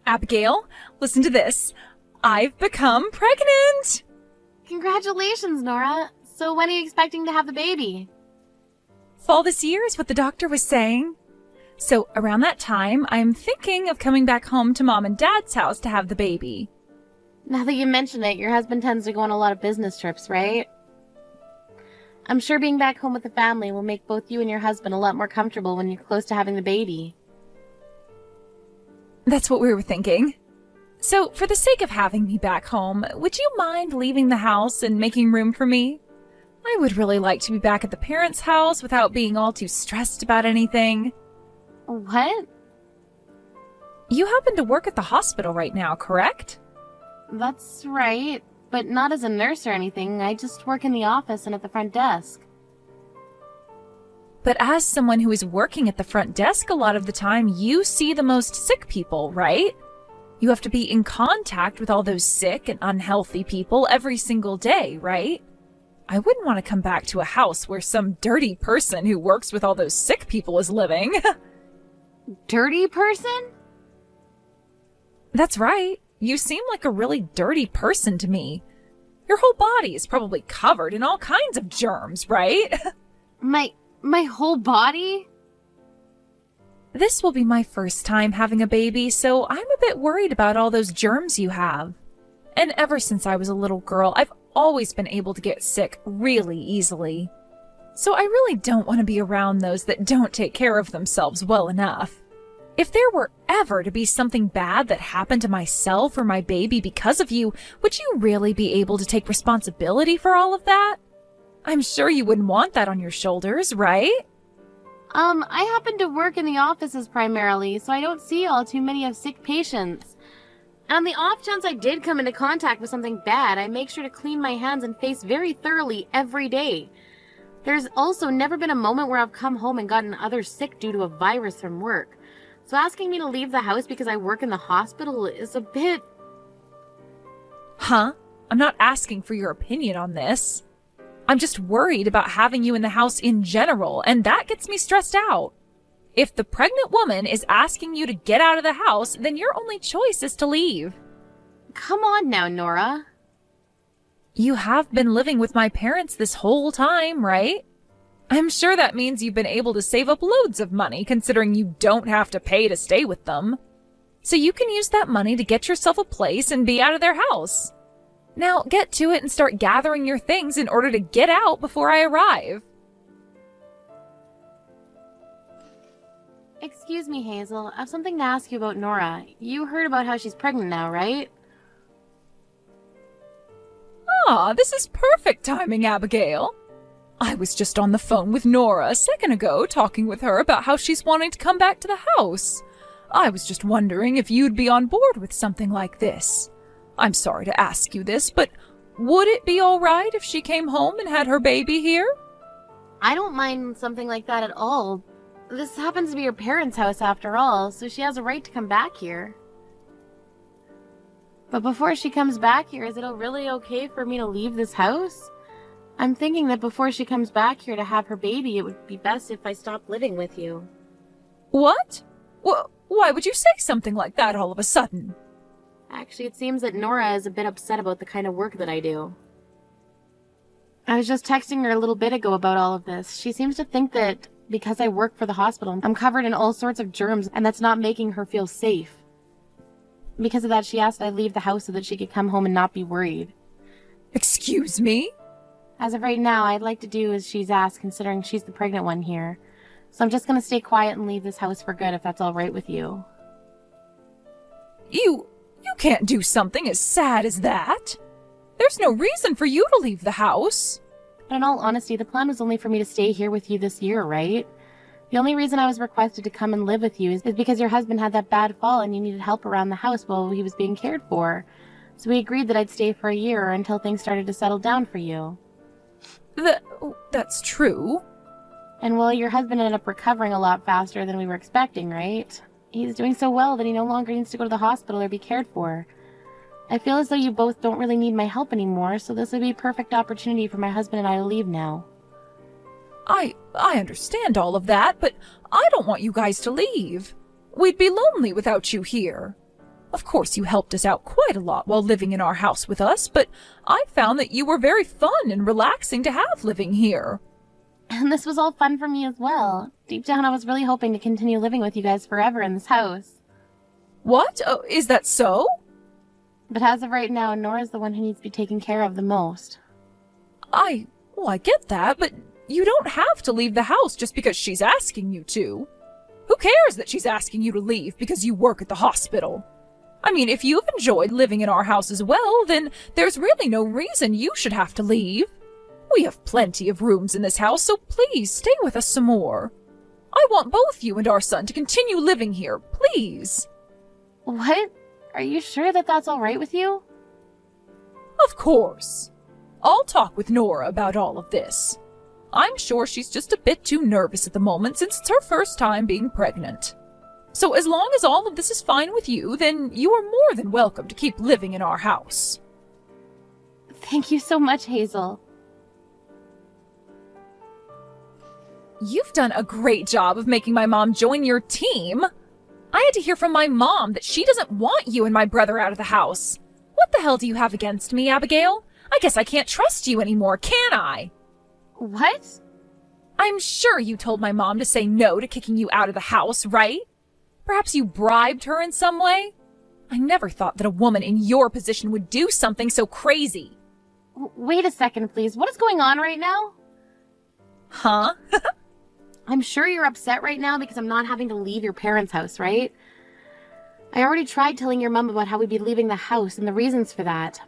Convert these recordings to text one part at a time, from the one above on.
Abigail, listen to this. I've become pregnant! Congratulations, Nora. So when are you expecting to have the baby? Fall this year is what the doctor was saying. So around that time, I'm thinking of coming back home to Mom and Dad's house to have the baby. Now that you mention it, your husband tends to go on a lot of business trips, right? I'm sure being back home with the family will make both you and your husband a lot more comfortable when you're close to having the baby. That's what we were thinking. So, for the sake of having me back home, would you mind leaving the house and making room for me? I would really like to be back at the parents' house without being all too stressed about anything. What? You happen to work at the hospital right now, correct? That's right, but not as a nurse or anything. I just work in the office and at the front desk. But as someone who is working at the front desk a lot of the time, you see the most sick people, right? You have to be in contact with all those sick and unhealthy people every single day, right? I wouldn't want to come back to a house where some dirty person who works with all those sick people is living. Dirty person? That's right. You seem like a really dirty person to me. Your whole body is probably covered in all kinds of germs, right? My whole body? This will be my first time having a baby, so I'm a bit worried about all those germs you have. And ever since I was a little girl, I've always been able to get sick really easily. So I really don't want to be around those that don't take care of themselves well enough. If there were ever to be something bad that happened to myself or my baby because of you, would you really be able to take responsibility for all of that? I'm sure you wouldn't want that on your shoulders, right? I happen to work in the offices primarily, so I don't see all too many of sick patients. And on the off chance I did come into contact with something bad, I make sure to clean my hands and face very thoroughly every day. There's also never been a moment where I've come home and gotten others sick due to a virus from work. So asking me to leave the house because I work in the hospital is a bit... Huh? I'm not asking for your opinion on this. I'm just worried about having you in the house in general, and that gets me stressed out. If the pregnant woman is asking you to get out of the house, then your only choice is to leave. Come on now, Nora. You have been living with my parents this whole time, right? I'm sure that means you've been able to save up loads of money, considering you don't have to pay to stay with them. So you can use that money to get yourself a place and be out of their house. Now get to it and start gathering your things in order to get out before I arrive. Excuse me, Hazel. I have something to ask you about Nora. You heard about how she's pregnant now, right? Ah, this is perfect timing, Abigail. I was just on the phone with Nora a second ago, talking with her about how she's wanting to come back to the house. I was just wondering if you'd be on board with something like this. I'm sorry to ask you this, but would it be all right if she came home and had her baby here? I don't mind something like that at all. This happens to be her parents' house after all, so she has a right to come back here. But before she comes back here, is it really okay for me to leave this house? I'm thinking that before she comes back here to have her baby, it would be best if I stopped living with you. What? Why would you say something like that all of a sudden? Actually, it seems that Nora is a bit upset about the kind of work that I do. I was just texting her a little bit ago about all of this. She seems to think that because I work for the hospital, I'm covered in all sorts of germs, and that's not making her feel safe. Because of that, she asked I leave the house so that she could come home and not be worried. Excuse me? As of right now, I'd like to do as she's asked, considering she's the pregnant one here. So I'm just gonna stay quiet and leave this house for good, if that's all right with you. You can't do something as sad as that. There's no reason for you to leave the house. But in all honesty, the plan was only for me to stay here with you this year, right? The only reason I was requested to come and live with you is because your husband had that bad fall and you needed help around the house while he was being cared for. So we agreed that I'd stay for a year until things started to settle down for you. That's true. And well, your husband ended up recovering a lot faster than we were expecting, right? He's doing so well that he no longer needs to go to the hospital or be cared for. I feel as though you both don't really need my help anymore, so this would be a perfect opportunity for my husband and I to leave now. I understand all of that, but I don't want you guys to leave. We'd be lonely without you here. Of course, you helped us out quite a lot while living in our house with us, but I found that you were very fun and relaxing to have living here. And this was all fun for me as well. Deep down, I was really hoping to continue living with you guys forever in this house. What? Oh, is that so? But as of right now, Nora's the one who needs to be taken care of the most. I get that, but you don't have to leave the house just because she's asking you to. Who cares that she's asking you to leave because you work at the hospital? I mean, if you've enjoyed living in our house as well, then there's really no reason you should have to leave. We have plenty of rooms in this house, so please stay with us some more. I want both you and our son to continue living here, please. What? Are you sure that that's all right with you? Of course. I'll talk with Nora about all of this. I'm sure she's just a bit too nervous at the moment since it's her first time being pregnant. So as long as all of this is fine with you, then you are more than welcome to keep living in our house. Thank you so much, Hazel. You've done a great job of making my mom join your team. I had to hear from my mom that she doesn't want you and my brother out of the house. What the hell do you have against me, Abigail? I guess I can't trust you anymore, can I? What? I'm sure you told my mom to say no to kicking you out of the house, right? Perhaps you bribed her in some way? I never thought that a woman in your position would do something so crazy. Wait a second, please. What is going on right now? Huh? I'm sure you're upset right now because I'm not having to leave your parents' house, right? I already tried telling your mom about how we'd be leaving the house and the reasons for that.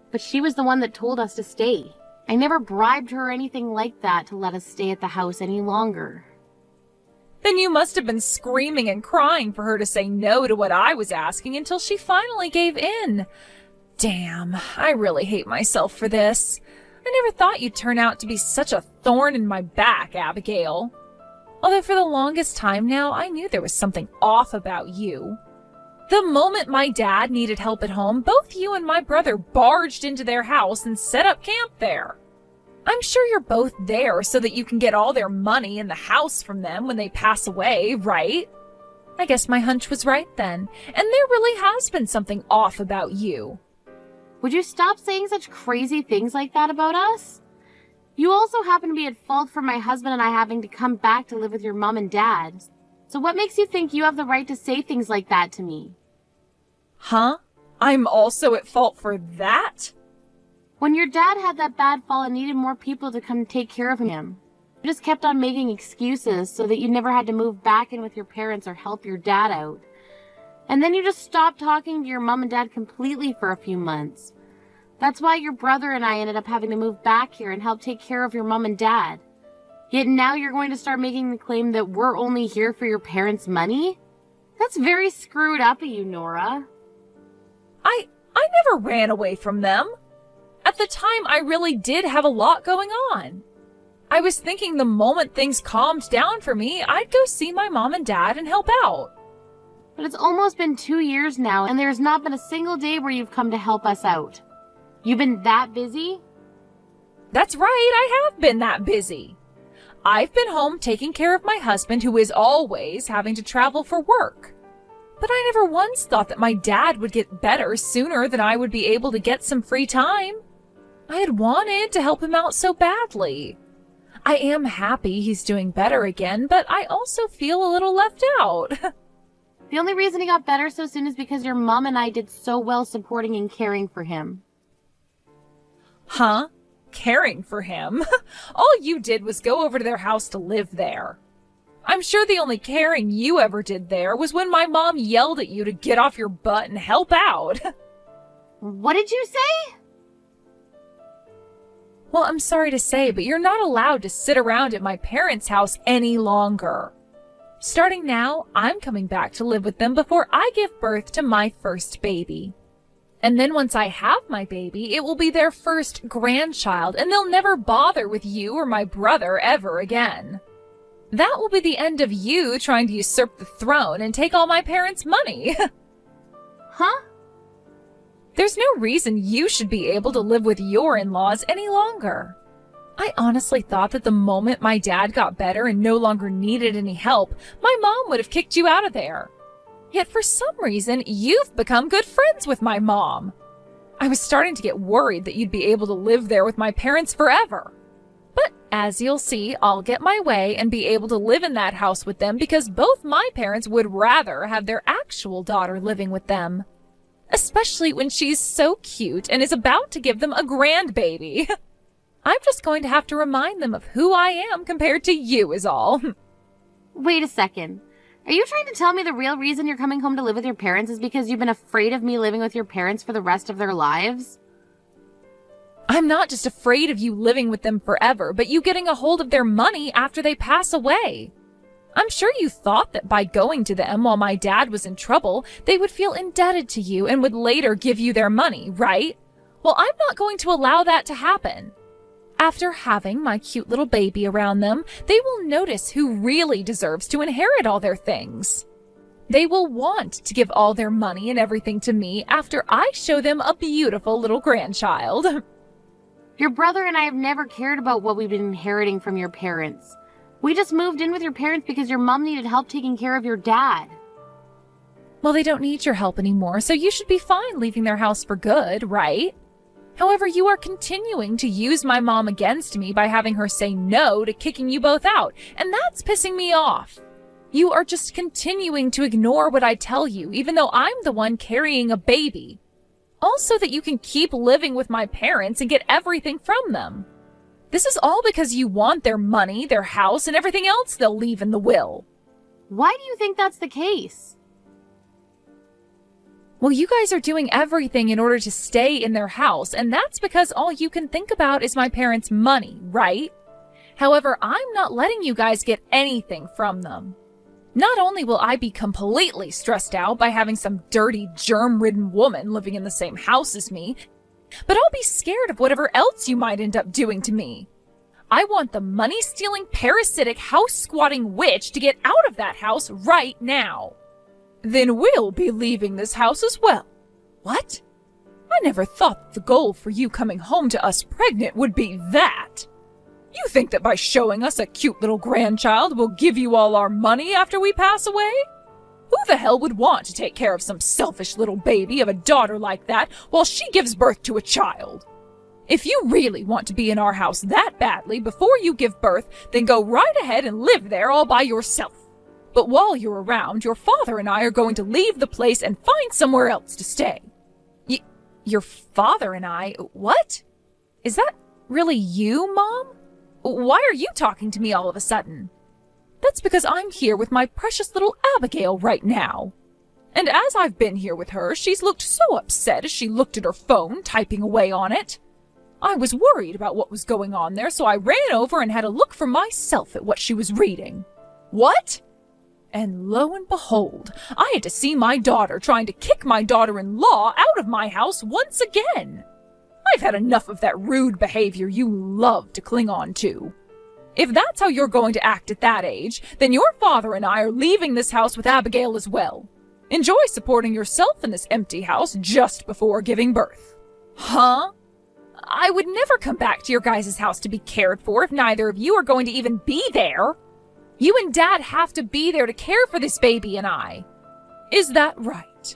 But she was the one that told us to stay. I never bribed her or anything like that to let us stay at the house any longer. Then you must have been screaming and crying for her to say no to what I was asking until she finally gave in. Damn, I really hate myself for this. I never thought you'd turn out to be such a thorn in my back, Abigail. Although for the longest time now, I knew there was something off about you. The moment my dad needed help at home, both you and my brother barged into their house and set up camp there. I'm sure you're both there so that you can get all their money in the house from them when they pass away, right? I guess my hunch was right then, and there really has been something off about you. Would you stop saying such crazy things like that about us? You also happen to be at fault for my husband and I having to come back to live with your mom and dad. So what makes you think you have the right to say things like that to me? Huh? I'm also at fault for that? When your dad had that bad fall and needed more people to come take care of him, you just kept on making excuses so that you never had to move back in with your parents or help your dad out. And then you just stopped talking to your mom and dad completely for a few months. That's why your brother and I ended up having to move back here and help take care of your mom and dad. Yet now you're going to start making the claim that we're only here for your parents' money? That's very screwed up of you, Nora. I never ran away from them. At the time, I really did have a lot going on. I was thinking the moment things calmed down for me, I'd go see my mom and dad and help out. But it's almost been 2 years now, and there's not been a single day where you've come to help us out. You've been that busy? That's right, I have been that busy. I've been home taking care of my husband, who is always having to travel for work. But I never once thought that my dad would get better sooner than I would be able to get some free time. I had wanted to help him out so badly. I am happy he's doing better again, but I also feel a little left out. The only reason he got better so soon is because your mom and I did so well supporting and caring for him. Huh? Caring for him? All you did was go over to their house to live there. I'm sure the only caring you ever did there was when my mom yelled at you to get off your butt and help out. What did you say? Well, I'm sorry to say, but you're not allowed to sit around at my parents' house any longer. Starting now, I'm coming back to live with them before I give birth to my first baby. And then once I have my baby, it will be their first grandchild, and they'll never bother with you or my brother ever again. That will be the end of you trying to usurp the throne and take all my parents' money. Huh? There's no reason you should be able to live with your in-laws any longer. I honestly thought that the moment my dad got better and no longer needed any help, my mom would have kicked you out of there. Yet for some reason, you've become good friends with my mom. I was starting to get worried that you'd be able to live there with my parents forever. But as you'll see, I'll get my way and be able to live in that house with them because both my parents would rather have their actual daughter living with them. Especially when she's so cute and is about to give them a grandbaby. I'm just going to have to remind them of who I am compared to you is all. Wait a second. Are you trying to tell me the real reason you're coming home to live with your parents is because you've been afraid of me living with your parents for the rest of their lives? I'm not just afraid of you living with them forever, but you getting a hold of their money after they pass away. I'm sure you thought that by going to them while my dad was in trouble, they would feel indebted to you and would later give you their money, right? Well, I'm not going to allow that to happen. After having my cute little baby around them, they will notice who really deserves to inherit all their things. They will want to give all their money and everything to me after I show them a beautiful little grandchild. Your brother and I have never cared about what we've been inheriting from your parents. We just moved in with your parents because your mom needed help taking care of your dad. Well, they don't need your help anymore, so you should be fine leaving their house for good, right? However, you are continuing to use my mom against me by having her say no to kicking you both out, and that's pissing me off. You are just continuing to ignore what I tell you, even though I'm the one carrying a baby. Also that you can keep living with my parents and get everything from them. This is all because you want their money, their house, and everything else they'll leave in the will. Why do you think that's the case? Well, you guys are doing everything in order to stay in their house, and that's because all you can think about is my parents' money, right? However, I'm not letting you guys get anything from them. Not only will I be completely stressed out by having some dirty, germ-ridden woman living in the same house as me, but I'll be scared of whatever else you might end up doing to me. I want the money-stealing, parasitic, house-squatting witch to get out of that house right now. Then we'll be leaving this house as well. What? I never thought the goal for you coming home to us pregnant would be that. You think that by showing us a cute little grandchild we'll give you all our money after we pass away? Who the hell would want to take care of some selfish little baby of a daughter like that while she gives birth to a child? If you really want to be in our house that badly before you give birth, then go right ahead and live there all by yourself. But while you're around, your father and I are going to leave the place and find somewhere else to stay. Your father and I? What? Is that really you, Mom? Why are you talking to me all of a sudden? That's because I'm here with my precious little Abigail right now. And as I've been here with her, she's looked so upset as she looked at her phone, typing away on it. I was worried about what was going on there, so I ran over and had a look for myself at what she was reading. What? And lo and behold, I had to see my daughter trying to kick my daughter-in-law out of my house once again. I've had enough of that rude behavior you love to cling on to. If that's how you're going to act at that age, then your father and I are leaving this house with Abigail as well. Enjoy supporting yourself in this empty house just before giving birth. Huh? I would never come back to your guys' house to be cared for if neither of you are going to even be there. You and Dad have to be there to care for this baby and I. Is that right?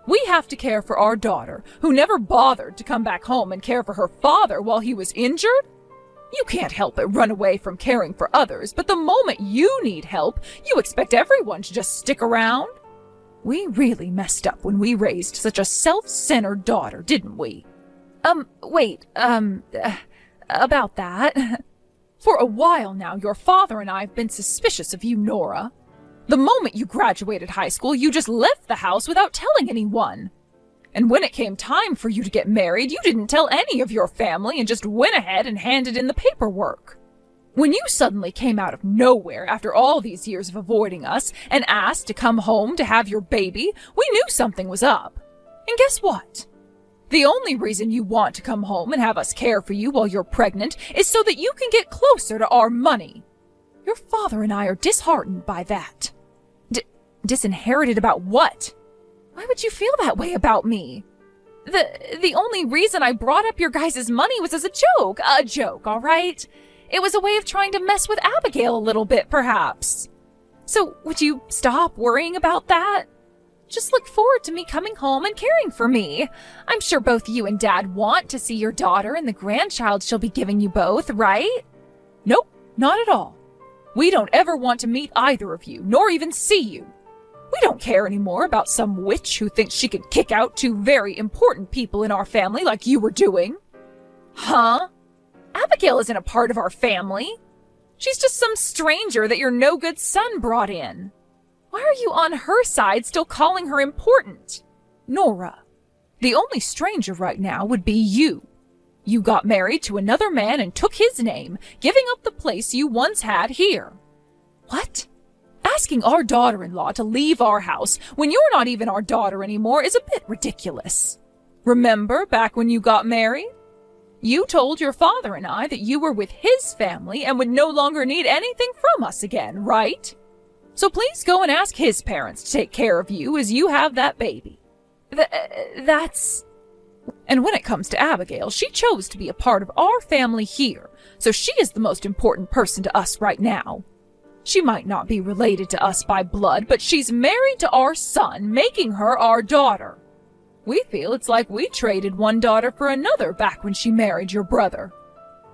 We have to care for our daughter, who never bothered to come back home and care for her father while he was injured? You can't help but run away from caring for others, but the moment you need help, you expect everyone to just stick around? We really messed up when we raised such a self-centered daughter, didn't we? About that. For a while now, your father and I have been suspicious of you, Nora. The moment you graduated high school, you just left the house without telling anyone. And when it came time for you to get married, you didn't tell any of your family and just went ahead and handed in the paperwork. When you suddenly came out of nowhere after all these years of avoiding us and asked to come home to have your baby, we knew something was up. And guess what? The only reason you want to come home and have us care for you while you're pregnant is so that you can get closer to our money. Your father and I are disheartened by that. Disinherited about what? Why would you feel that way about me? The only reason I brought up your guys' money was as a joke. A joke, all right? It was a way of trying to mess with Abigail a little bit, perhaps. So, would you stop worrying about that? Just look forward to me coming home and caring for me. I'm sure both you and Dad want to see your daughter and the grandchild she'll be giving you both, right? Nope, not at all. We don't ever want to meet either of you, nor even see you. We don't care anymore about some witch who thinks she could kick out two very important people in our family like you were doing. Huh? Abigail isn't a part of our family. She's just some stranger that your no-good son brought in. Why are you on her side still calling her important? Nora, the only stranger right now would be you. You got married to another man and took his name, giving up the place you once had here. What? Asking our daughter-in-law to leave our house when you're not even our daughter anymore is a bit ridiculous. Remember back when you got married? You told your father and I that you were with his family and would no longer need anything from us again, right? So please go and ask his parents to take care of you as you have that baby. That's... And when it comes to Abigail, she chose to be a part of our family here, so she is the most important person to us right now. She might not be related to us by blood, but she's married to our son, making her our daughter. We feel it's like we traded one daughter for another back when she married your brother.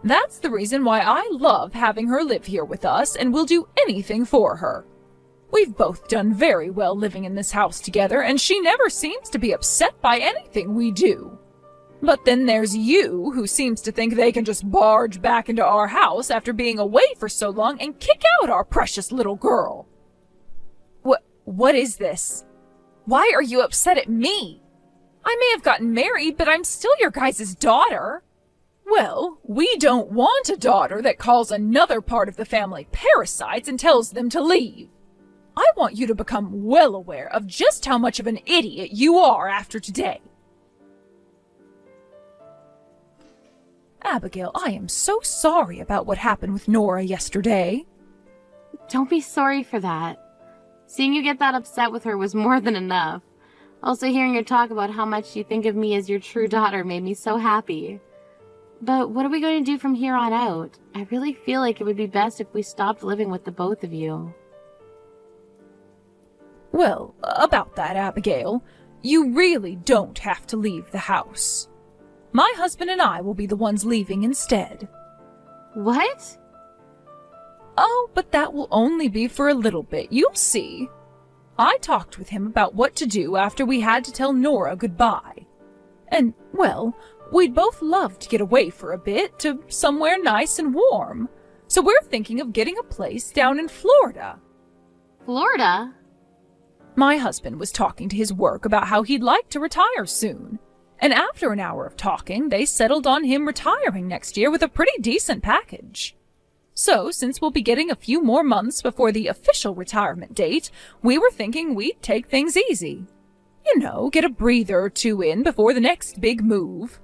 That's the reason why I love having her live here with us and will do anything for her. We've both done very well living in this house together, and she never seems to be upset by anything we do. But then there's you, who seems to think they can just barge back into our house after being away for so long and kick out our precious little girl. What is this? Why are you upset at me? I may have gotten married, but I'm still your guys' daughter. Well, we don't want a daughter that calls another part of the family parasites and tells them to leave. I want you to become well aware of just how much of an idiot you are after today. Abigail, I am so sorry about what happened with Nora yesterday. Don't be sorry for that. Seeing you get that upset with her was more than enough. Also, hearing her talk about how much you think of me as your true daughter made me so happy. But what are we going to do from here on out? I really feel like it would be best if we stopped living with the both of you. Well, about that, Abigail, you really don't have to leave the house. My husband and I will be the ones leaving instead. What? Oh, but that will only be for a little bit, you'll see. I talked with him about what to do after we had to tell Nora goodbye. And, well, we'd both love to get away for a bit to somewhere nice and warm. So we're thinking of getting a place down in Florida. Florida? My husband was talking to his work about how he'd like to retire soon. And after an hour of talking, they settled on him retiring next year with a pretty decent package. So, since we'll be getting a few more months before the official retirement date, we were thinking we'd take things easy. You know, get a breather or two in before the next big move.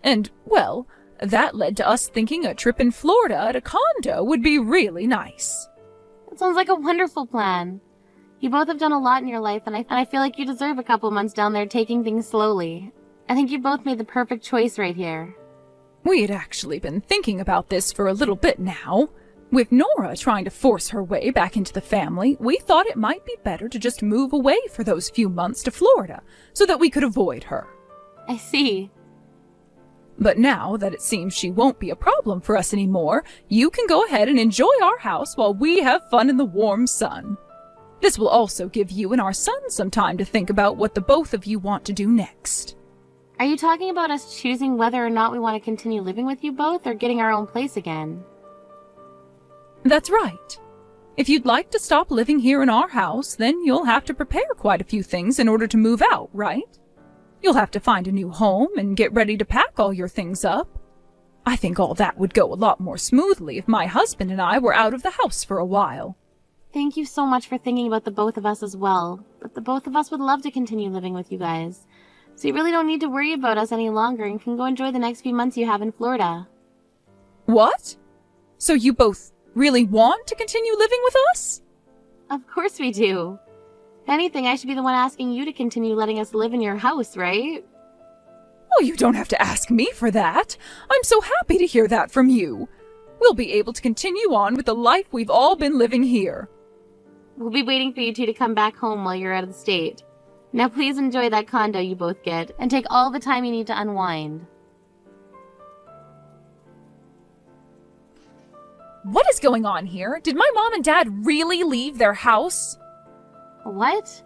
And, well, that led to us thinking a trip in Florida at a condo would be really nice. That sounds like a wonderful plan. You both have done a lot in your life, and I feel like you deserve a couple months down there taking things slowly. I think you both made the perfect choice right here. We had actually been thinking about this for a little bit now. With Nora trying to force her way back into the family, we thought it might be better to just move away for those few months to Florida so that we could avoid her. I see. But now that it seems she won't be a problem for us anymore, you can go ahead and enjoy our house while we have fun in the warm sun. This will also give you and our son some time to think about what the both of you want to do next. Are you talking about us choosing whether or not we want to continue living with you both or getting our own place again? That's right. If you'd like to stop living here in our house, then you'll have to prepare quite a few things in order to move out, right? You'll have to find a new home and get ready to pack all your things up. I think all that would go a lot more smoothly if my husband and I were out of the house for a while. Thank you so much for thinking about the both of us as well, but the both of us would love to continue living with you guys. So you really don't need to worry about us any longer and can go enjoy the next few months you have in Florida. What? So you both really want to continue living with us? Of course we do. If anything, I should be the one asking you to continue letting us live in your house, right? Oh, you don't have to ask me for that. I'm so happy to hear that from you. We'll be able to continue on with the life we've all been living here. We'll be waiting for you two to come back home while you're out of the state. Now please enjoy that condo you both get, and take all the time you need to unwind. What is going on here? Did my mom and dad really leave their house? What?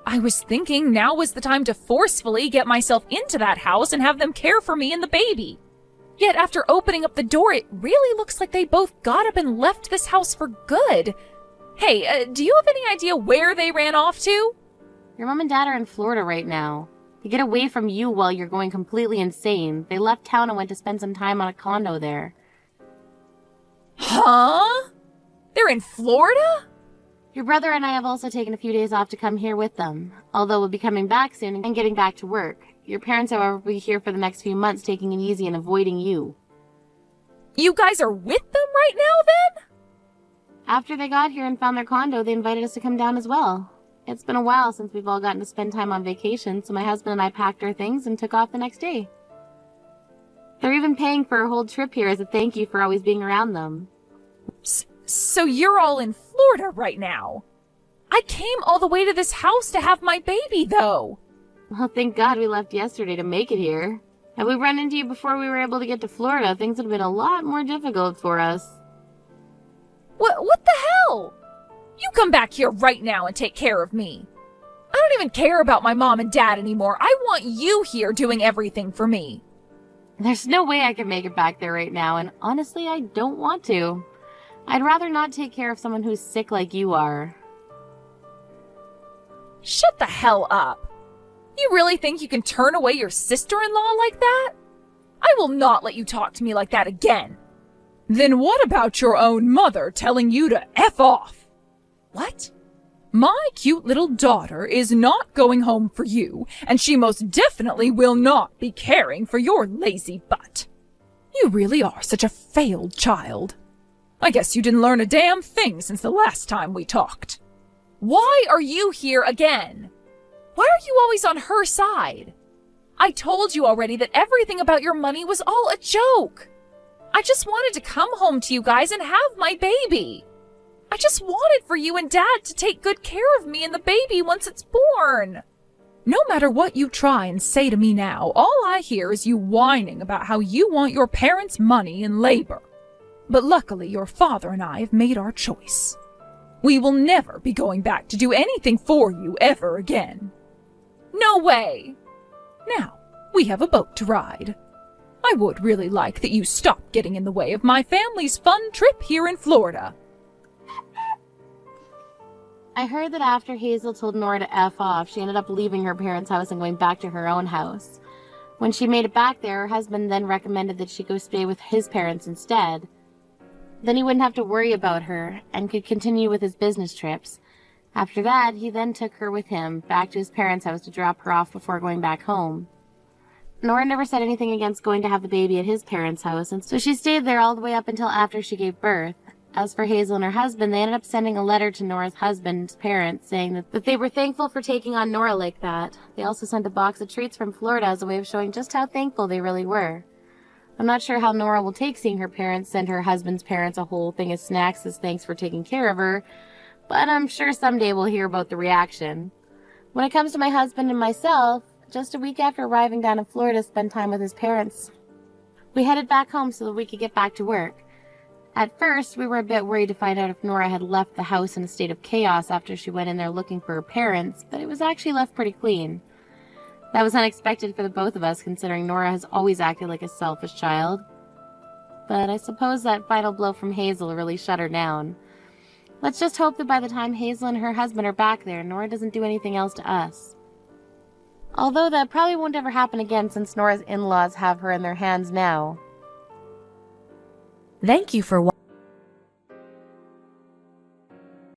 I was thinking now was the time to forcefully get myself into that house and have them care for me and the baby. Yet after opening up the door, it really looks like they both got up and left this house for good. Hey, do you have any idea where they ran off to? Your mom and dad are in Florida right now. To get away from you while you're going completely insane, they left town and went to spend some time on a condo there. Huh? They're in Florida? Your brother and I have also taken a few days off to come here with them, although we'll be coming back soon and getting back to work. Your parents, however, will be here for the next few months, taking it easy and avoiding you. You guys are with them right now, then? After they got here and found their condo, they invited us to come down as well. It's been a while since we've all gotten to spend time on vacation, so my husband and I packed our things and took off the next day. They're even paying for a whole trip here as a thank you for always being around them. So you're all in Florida right now? I came all the way to this house to have my baby, though. Well, thank God we left yesterday to make it here. Had we run into you before we were able to get to Florida, things would have been a lot more difficult for us. What the hell? You come back here right now and take care of me. I don't even care about my mom and dad anymore. I want you here doing everything for me. There's no way I can make it back there right now, and honestly, I don't want to. I'd rather not take care of someone who's sick like you are. Shut the hell up. You really think you can turn away your sister-in-law like that? I will not let you talk to me like that again. Then what about your own mother telling you to F off? What? My cute little daughter is not going home for you, and she most definitely will not be caring for your lazy butt. You really are such a failed child. I guess you didn't learn a damn thing since the last time we talked. Why are you here again? Why are you always on her side? I told you already that everything about your money was all a joke. I just wanted to come home to you guys and have my baby. I just wanted for you and Dad to take good care of me and the baby once it's born. No matter what you try and say to me now, all I hear is you whining about how you want your parents' money and labor. But luckily, your father and I have made our choice. We will never be going back to do anything for you ever again. No way! Now, we have a boat to ride. I would really like that you stop getting in the way of my family's fun trip here in Florida. I heard that after Hazel told Nora to F off, she ended up leaving her parents' house and going back to her own house. When she made it back there, her husband then recommended that she go stay with his parents instead. Then he wouldn't have to worry about her and could continue with his business trips. After that, he then took her with him back to his parents' house to drop her off before going back home. Nora never said anything against going to have the baby at his parents' house, and so she stayed there all the way up until after she gave birth. As for Hazel and her husband, they ended up sending a letter to Nora's husband's parents saying that they were thankful for taking on Nora like that. They also sent a box of treats from Florida as a way of showing just how thankful they really were. I'm not sure how Nora will take seeing her parents send her husband's parents a whole thing of snacks as thanks for taking care of her, but I'm sure someday we'll hear about the reaction. When it comes to my husband and myself, just a week after arriving down in Florida to spend time with his parents, we headed back home so that we could get back to work. At first, we were a bit worried to find out if Nora had left the house in a state of chaos after she went in there looking for her parents, but it was actually left pretty clean. That was unexpected for the both of us, considering Nora has always acted like a selfish child. But I suppose that final blow from Hazel really shut her down. Let's just hope that by the time Hazel and her husband are back there, Nora doesn't do anything else to us. Although that probably won't ever happen again since Nora's in-laws have her in their hands now. Thank you for watching.